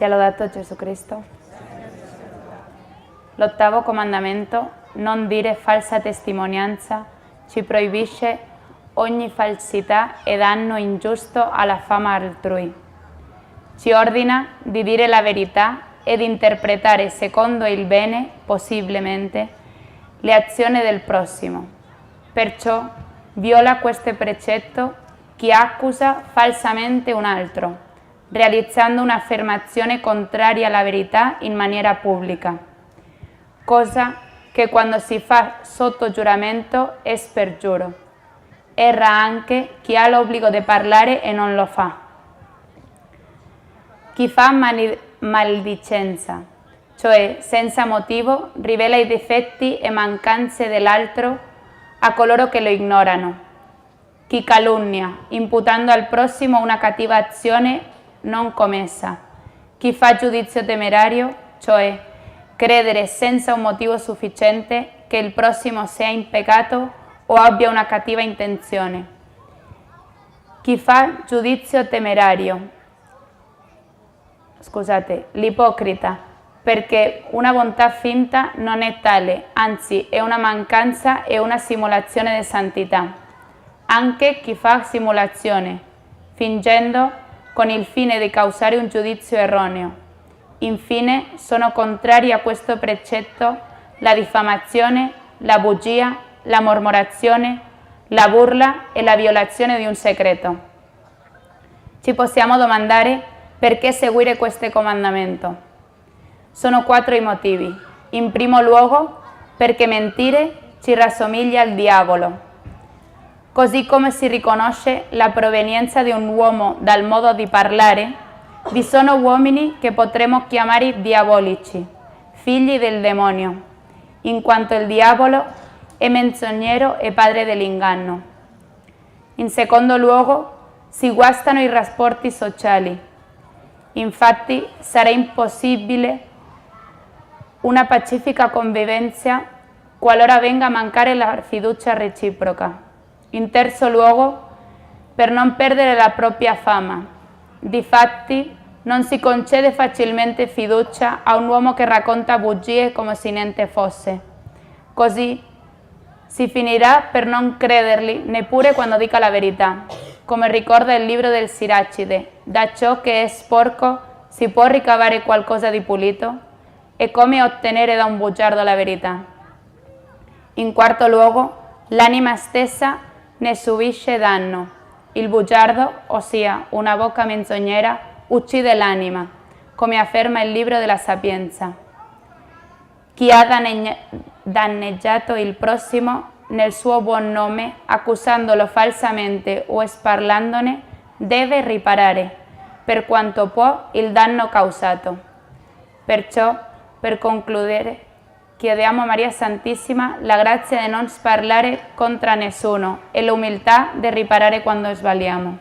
Sia lodato Gesù Cristo. L'ottavo comandamento, non dire falsa testimonianza, ci proibisce ogni falsità e danno ingiusto alla fama altrui. Ci ordina di dire la verità e di interpretare secondo il bene, possibilmente, le azioni del prossimo. Perciò viola questo precetto chi accusa falsamente un altro, realizzando un'affermazione contraria alla verità in maniera pubblica, cosa che quando si fa sotto giuramento è spergiuro. Erra anche chi ha l'obbligo di parlare e non lo fa. Chi fa maldicenza, cioè senza motivo, rivela i difetti e mancanze dell'altro a coloro che lo ignorano. Chi calunnia, imputando al prossimo una cattiva azione non commessa. Chi fa giudizio temerario, cioè credere senza un motivo sufficiente che il prossimo sia in peccato o abbia una cattiva intenzione. Chi fa giudizio temerario, l'ipocrita, perché una bontà finta non è tale, anzi è una mancanza e una simulazione di santità. Anche chi fa simulazione, fingendo con il fine di causare un giudizio erroneo. Infine, sono contrari a questo precetto la diffamazione, la bugia, la mormorazione, la burla e la violazione di un segreto. Ci possiamo domandare perché seguire questo comandamento. Sono 4 i motivi. In primo luogo, perché mentire ci rassomiglia al diavolo. Così come si riconosce la provenienza di un uomo dal modo di parlare, vi sono uomini che potremmo chiamare diabolici, figli del demonio, in quanto il diavolo è menzognero e padre dell'inganno. In secondo luogo, si guastano i rapporti sociali. Infatti, sarà impossibile una pacifica convivenza qualora venga a mancare la fiducia reciproca. In terzo luogo, per non perdere la propria fama. Difatti, non si concede facilmente fiducia a un uomo che racconta bugie come se niente fosse. Così si finirà per non crederli neppure quando dica la verità. Come ricorda il libro del Siracide, da ciò che è sporco si può ricavare qualcosa di pulito, e come ottenere da un bugiardo la verità. In quarto luogo, l'anima stessa ne subisce danno. Il bugiardo, ossia una bocca menzognera, uccide l'anima, come afferma il libro della Sapienza. Chi ha danneggiato il prossimo nel suo buon nome, accusandolo falsamente o sparlandone, deve riparare, per quanto può, il danno causato. Perciò, per concludere, chiediamo a Maria Santissima la grazia di non sparlare contro nessuno e l'umiltà di riparare quando sbagliamo.